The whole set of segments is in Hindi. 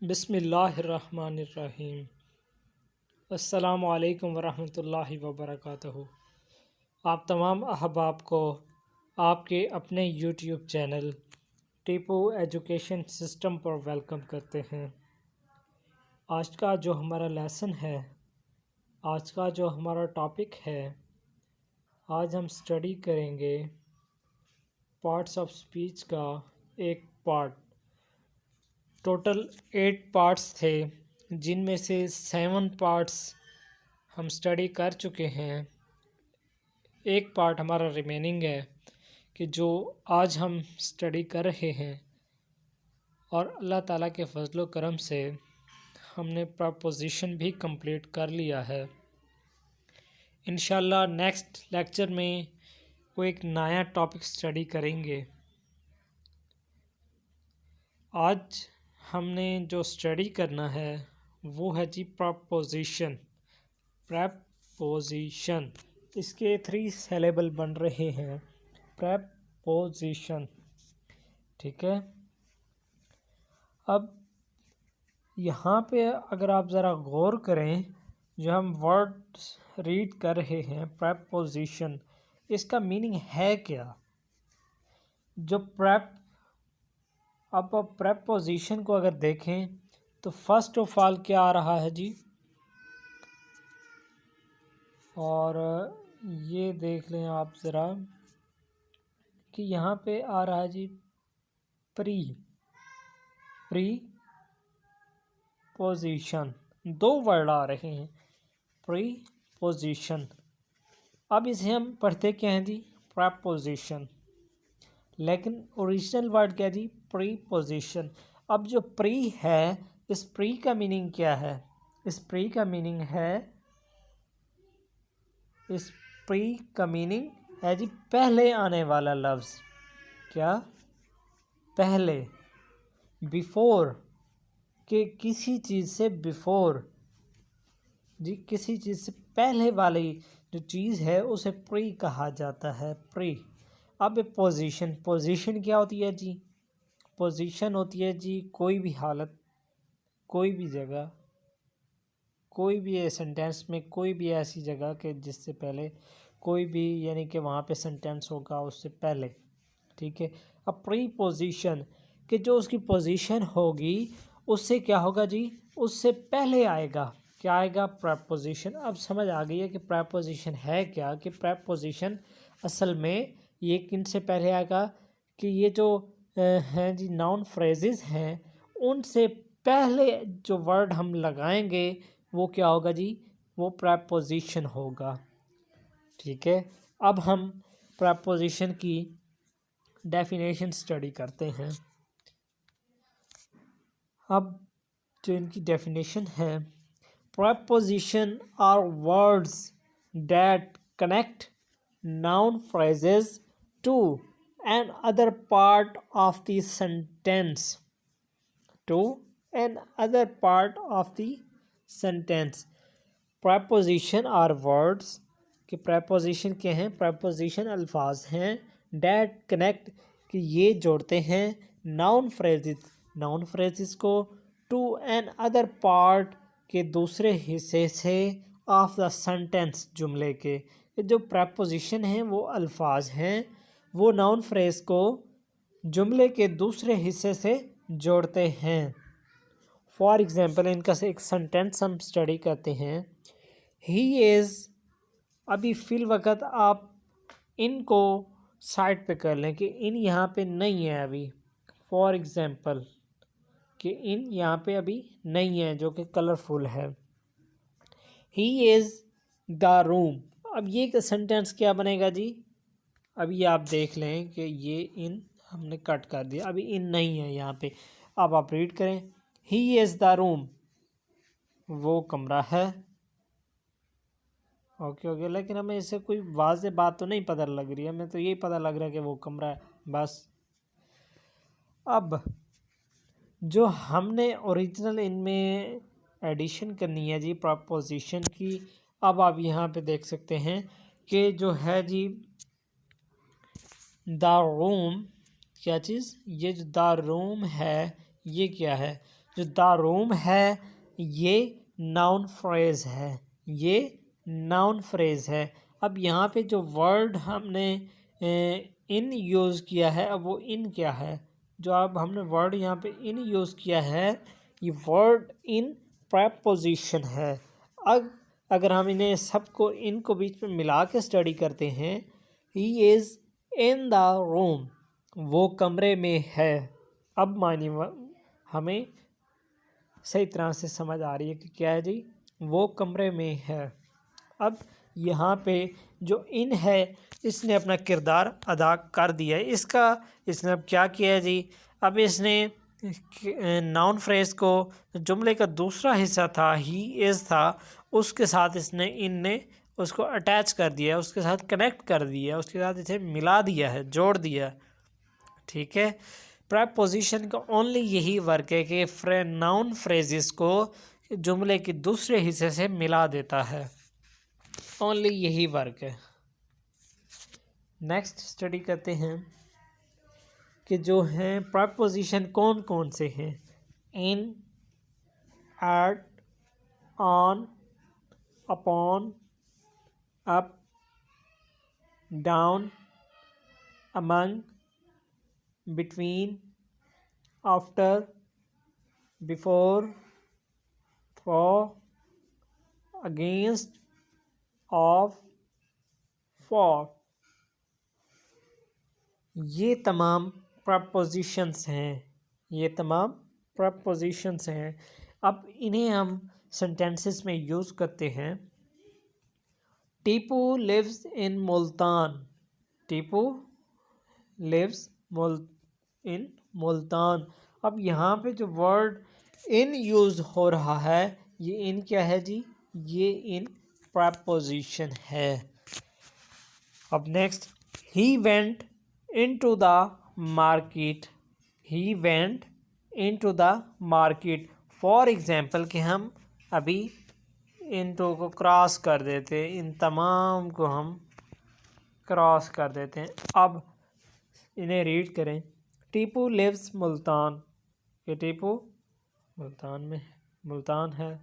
बिस्मिल्लाहिर्रहमानिर्रहीम। अस्सलामु अलैकुम वरहमतुल्लाहि वबरकातुहू। आप तमाम अहबाब को आपके अपने YouTube channel Tipu education system पर वेलकम करते हैं। आज का जो हमारा लेसन है, आज का जो हमारा टॉपिक है, आज हम स्टडी करेंगे पार्ट्स ऑफ स्पीच का एक पार्ट। टोटल 8 पार्ट्स थे, जिनमें से 7 पार्ट्स हम स्टडी कर चुके हैं। एक पार्ट हमारा रिमेनिंग है कि जो आज हम स्टडी कर रहे हैं, और अल्लाह ताला के फजलो करम से हमने प्रपोजिशन भी कंप्लीट कर लिया है। इंशाल्लाह नेक्स्ट लेक्चर में वो एक नया टॉपिक स्टडी करेंगे। आज हमने जो स्टडी करना है वो है जी प्रपोजिशन। प्रपोजिशन इसके 3 सिलेबल बन रहे हैं। प्रपोजिशन, ठीक है। अब यहाँ पे अगर आप ज़रा गौर करें, जो हम वर्ड्स रीड कर रहे हैं प्रपोजिशन, इसका मीनिंग है क्या? जो अब प्रपोजिशन को अगर देखें तो फर्स्ट ऑफ ऑल क्या आ रहा है जी, और ये देख लें आप ज़रा कि यहाँ पे आ रहा है जी प्री पोजीशन। 2 वर्ड आ रहे हैं, प्री पोजीशन। अब इसे हम पढ़ते क्या हैं जी, प्रपोजिशन, लेकिन ओरिजिनल वर्ड क्या जी, प्री पोजीशन। अब जो प्री है, इस प्री का मीनिंग क्या है? इस प्री का मीनिंग है जी पहले आने वाला लफ्ज़। क्या? पहले, बिफोर, कि किसी चीज़ से बिफोर जी, किसी चीज़ से पहले वाली जो चीज़ है उसे प्री कहा जाता है, प्री। अब पोजीशन क्या होती है जी? पोजीशन होती है जी कोई भी हालत, कोई भी जगह, कोई भी सेंटेंस में कोई भी ऐसी जगह के जिससे पहले कोई भी, यानी कि वहाँ पे सेंटेंस होगा उससे पहले, ठीक है। अब प्री पोजीशन कि जो उसकी पोजीशन होगी उससे क्या होगा जी, उससे पहले आएगा। क्या आएगा? प्रपोजिशन। अब समझ आ गई है कि प्रपोजिशन है क्या, कि प्रपोजिशन असल में ये किन से पहले आएगा, कि ये जो हैं जी नाउन फ्रेजेस हैं, उनसे पहले जो वर्ड हम लगाएंगे वो क्या होगा जी, वो प्रपोजिशन होगा, ठीक है। अब हम प्रपोजिशन की डेफिनेशन स्टडी करते हैं। अब जो इनकी डेफिनेशन है, preposition are words that connect noun phrases to another part of the sentence, to another part of the sentence. Preposition are words, कि प्रपोजिशन क्या हैं? प्रपोजिशन अल्फाज हैं, डैट कनेक्ट, कि ये जोड़ते हैं नाउन फ्रेजेस को, टू एन अदर पार्ट, के दूसरे हिस्से से, ऑफ द सेंटेंस, जुमले के। जो प्रपोजिशन हैं वो अल्फाज हैं, वो नाउन फ्रेज को जुमले के दूसरे हिस्से से जोड़ते हैं। फॉर एग्जाम्पल इनका से एक सेंटेंस हम स्टडी करते हैं। ही इज़, अभी फिल वक़्त आप इनको साइड पे कर लें कि इन यहाँ पे नहीं है अभी। फॉर एग्जाम्पल कि इन यहाँ पे अभी नहीं है, जो कि कलरफुल है। ही इज़ द रूम, अब ये सेंटेंस क्या बनेगा जी? अभी आप देख लें कि ये इन हमने कट कर दिया, अभी इन नहीं है यहाँ पे। अब आप रीड करें, ही इज़ द रूम, वो कमरा है। ओके, लेकिन हमें इससे कोई वाज़ेह बात तो नहीं पता लग रही है, हमें तो यही पता लग रहा है कि वो कमरा है, बस। अब जो हमने ओरिजिनल इनमें एडिशन करनी है जी प्रपोजिशन की, अब आप यहाँ पे देख सकते हैं कि जो है जी द रूम, क्या चीज़, ये जो द रूम है ये क्या है? जो द रूम है ये नाउन फ्रेज है, ये नाउन फ्रेज है। अब यहाँ पे जो वर्ड हमने इन यूज़ किया है, अब वो इन क्या है, जो अब हमने वर्ड यहाँ पे इन यूज़ किया है, ये वर्ड इन प्रेपोजिशन है। अब अगर हम इन्हें सबको इनको बीच में मिला के स्टडी करते हैं, he is in the room, वो कमरे में है। अब मानिए हमें सही तरह से समझ आ रही है कि क्या है जी, वो कमरे में है। अब यहाँ पे जो इन है इसने अपना किरदार अदा कर दिया है। इसने अब क्या किया है जी, अब इसने नाउन फ्रेज को जुमले का दूसरा हिस्सा था ही इज़ था, उसके साथ इसने इन ने उसको अटैच कर दिया, उसके साथ कनेक्ट कर दिया, उसके साथ इसे मिला दिया है, जोड़ दिया। ठीक है, प्रेपोजिशन का ओनली यही वर्क है कि नाउन फ्रेजेस को जुमले के दूसरे हिस्से से मिला देता है, ओनली यही वर्क है। नेक्स्ट स्टडी करते हैं कि जो हैं प्रेपोजिशन कौन कौन से हैं। In, at, on, upon, up, down, among, between, after, before, for, against, of, for, ये तमाम प्रपोजिशंस हैं, ये तमाम प्रपोजिशंस हैं। अब इन्हें हम सेंटेंसेस में यूज़ करते हैं। Tipu lives in Multan, Tipu lives in Multan. अब यहाँ पे जो वर्ड इन यूज़ हो रहा है, ये इन क्या है जी, ये इन प्रपोजिशन है। अब next, he went into the market, he went into the market। For example कि हम अभी इन टू को क्रॉस कर देते हैं, इन तमाम को हम क्रॉस कर देते हैं। अब इन्हें रीड करें। टीपू लिव्स मुल्तान, ये टीपू मुल्तान में मुल्तान है।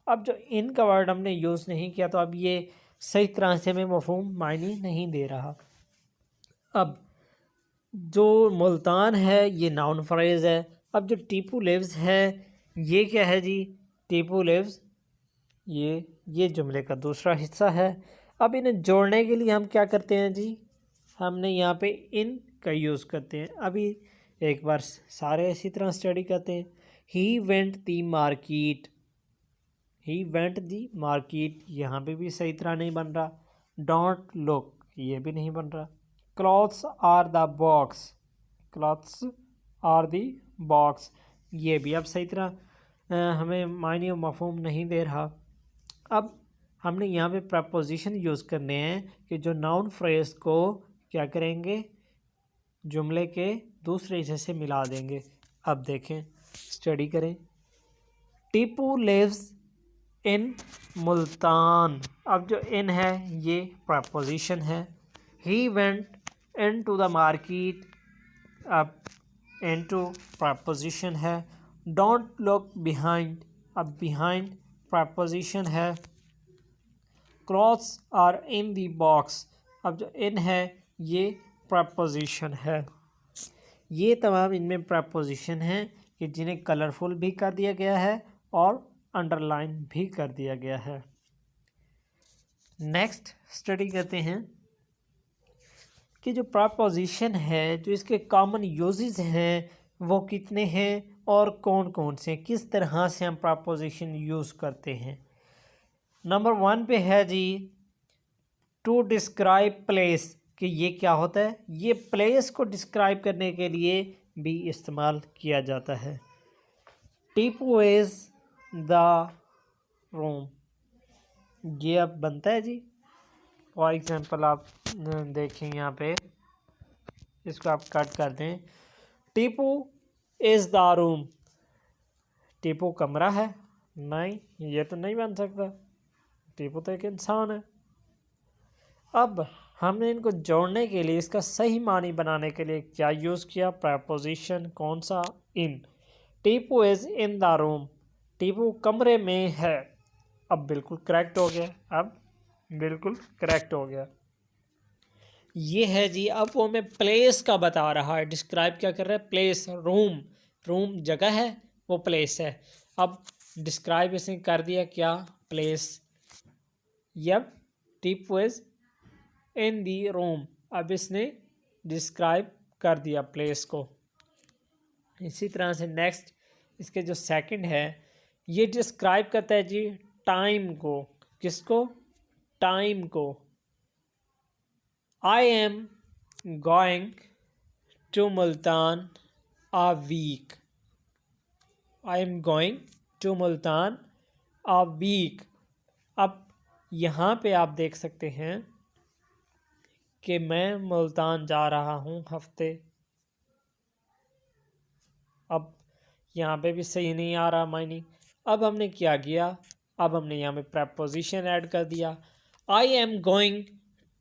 अब जो इन का वर्ड हमने यूज़ नहीं किया, तो अब ये सही तरह से हमें मफहूम मायने नहीं दे रहा। अब जो मुल्तान है ये नाउन फ्रेज है। अब जो टीपू लिव्स है ये क्या है जी, टीपू लिव्स ये जुमले का दूसरा हिस्सा है। अब इन्हें जोड़ने के लिए हम क्या करते हैं जी, हमने यहाँ पे इन का यूज़ करते हैं। अभी एक बार सारे इसी तरह स्टडी करते हैं। He went the market, he went the market, यहाँ पे भी सही तरह नहीं बन रहा। डोंट लुक, ये भी नहीं बन रहा। Clothes are the box, clothes are the box, ये भी अब सही तरह हमें मायने मफहूम नहीं दे रहा। अब हमने यहाँ पे प्रपोजिशन यूज़ करने हैं कि जो नाउन फ्रेज को क्या करेंगे, जुमले के दूसरे हिस्से से मिला देंगे। अब देखें, स्टडी करें। टीपू लिव्स इन मुल्तान, अब जो इन है ये प्रपोजिशन है। He went into the market, अब into preposition है। don't look behind, अब behind preposition है। clothes are in the box, अब जो in है ये preposition है। ये तमाम इनमें preposition हैं कि जिन्हें कलरफुल भी कर दिया गया है और अंडरलाइन भी कर दिया गया है। नेक्स्ट स्टडी करते हैं कि जो प्रपोजिशन है, जो इसके कॉमन यूजेस हैं वो कितने हैं और कौन कौन से, किस तरह से हम प्रपोजिशन यूज़ करते हैं। नंबर 1 पे है जी टू डिस्क्राइब प्लेस, कि ये क्या होता है, ये प्लेस को डिस्क्राइब करने के लिए भी इस्तेमाल किया जाता है। टीपू इज़ द रूम, ये अब बनता है जी। फॉर एग्जांपल आप देखें यहाँ पे, इसको आप कट कर दें। Tipu is the room, Tipu कमरा है, नहीं ये तो नहीं बन सकता, टीपू तो एक इंसान है। अब हमने इनको जोड़ने के लिए, इसका सही मानी बनाने के लिए क्या यूज़ किया, प्रपोजिशन कौन सा, in. Tipu is in the room, Tipu कमरे में है। अब बिल्कुल करेक्ट हो गया, अब बिल्कुल करेक्ट हो गया। ये है जी, अब वो हमें प्लेस का बता रहा है, डिस्क्राइब क्या कर रहा है, प्लेस, रूम, रूम जगह है, वो प्लेस है। अब डिस्क्राइब इसने कर दिया क्या, place. Yup, Tipu is in the room, अब इसने डिस्क्राइब कर दिया प्लेस को। इसी तरह से नेक्स्ट इसके जो सेकंड है, ये डिस्क्राइब करता है जी टाइम को। किसको, टाइम को। I am going to Multan a week, I am going to Multan a week. अब यहाँ पे आप देख सकते हैं कि मैं मुल्तान जा रहा हूँ हफ्ते। अब यहाँ पे भी सही नहीं आ रहा मायने। अब हमने क्या किया, अब हमने यहाँ पे प्रेपोजिशन ऐड कर दिया। I am going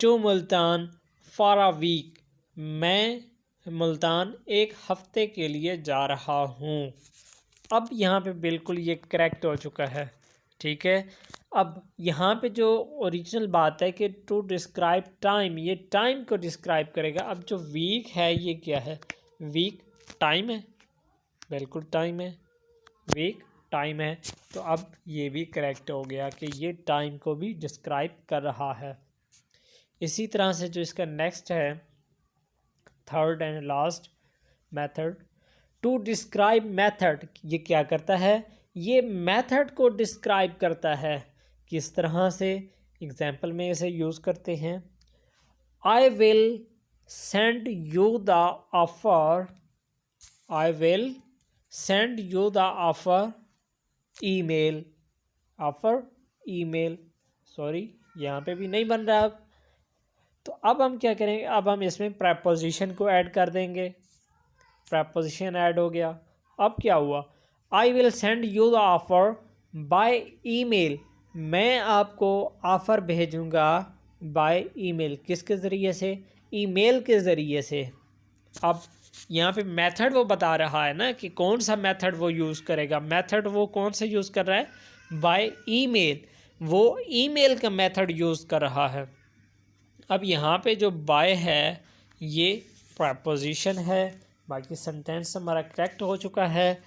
to Multan for a week, मैं मुल्तान एक हफ्ते के लिए जा रहा हूँ। अब यहाँ पे बिल्कुल ये करेक्ट हो चुका है, ठीक है। अब यहाँ पे जो ओरिजिनल बात है कि टू डिस्क्राइब टाइम, ये टाइम को डिस्क्राइब करेगा। अब जो वीक है ये क्या है, वीक टाइम है, बिल्कुल टाइम है, वीक टाइम है। तो अब ये भी करेक्ट हो गया कि ये टाइम को भी डिस्क्राइब कर रहा है। इसी तरह से जो इसका नेक्स्ट है, third and last method, to describe method, ये क्या करता है, ये मेथड को डिस्क्राइब करता है। किस तरह से, एग्जाम्पल में इसे यूज़ करते हैं। I will send you the offer, I will send you the offer email, offer email, sorry यहाँ पे भी नहीं बन रहा। अब तो अब हम क्या करेंगे, अब हम इसमें प्रेपोजिशन को ऐड कर देंगे। प्रेपोजिशन ऐड हो गया। अब क्या हुआ, I will send you the offer by email, मैं आपको ऑफ़र भेजूँगा बाय ईमेल, किसके ज़रिए से, ईमेल के ज़रिए से। अब यहाँ पे मेथड वो बता रहा है ना कि कौन सा मेथड वो यूज़ करेगा। मेथड वो कौन सा यूज़ कर रहा है, बाय ईमेल, वो ईमेल का मेथड यूज़ कर रहा है। अब यहाँ पे जो बाय है ये प्रेपोजिशन है, बाकी सेंटेंस हमारा करेक्ट हो चुका है।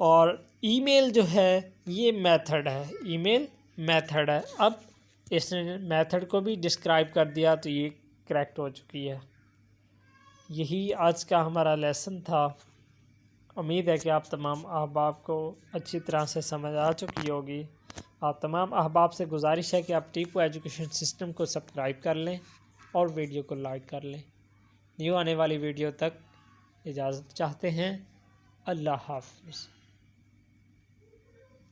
और ईमेल जो है ये मेथड है, ईमेल मेथड है। अब इसने मेथड को भी डिस्क्राइब कर दिया तो ये करेक्ट हो चुकी है। यही आज का हमारा लेसन था। उम्मीद है कि आप तमाम अहबाब को अच्छी तरह से समझ आ चुकी होगी। आप तमाम अहबाब से गुजारिश है कि आप टीपू एजुकेशन सिस्टम को सब्सक्राइब कर लें और वीडियो को लाइक कर लें। न्यू आने वाली वीडियो तक इजाज़त चाहते हैं। अल्लाह हाफ़िज़।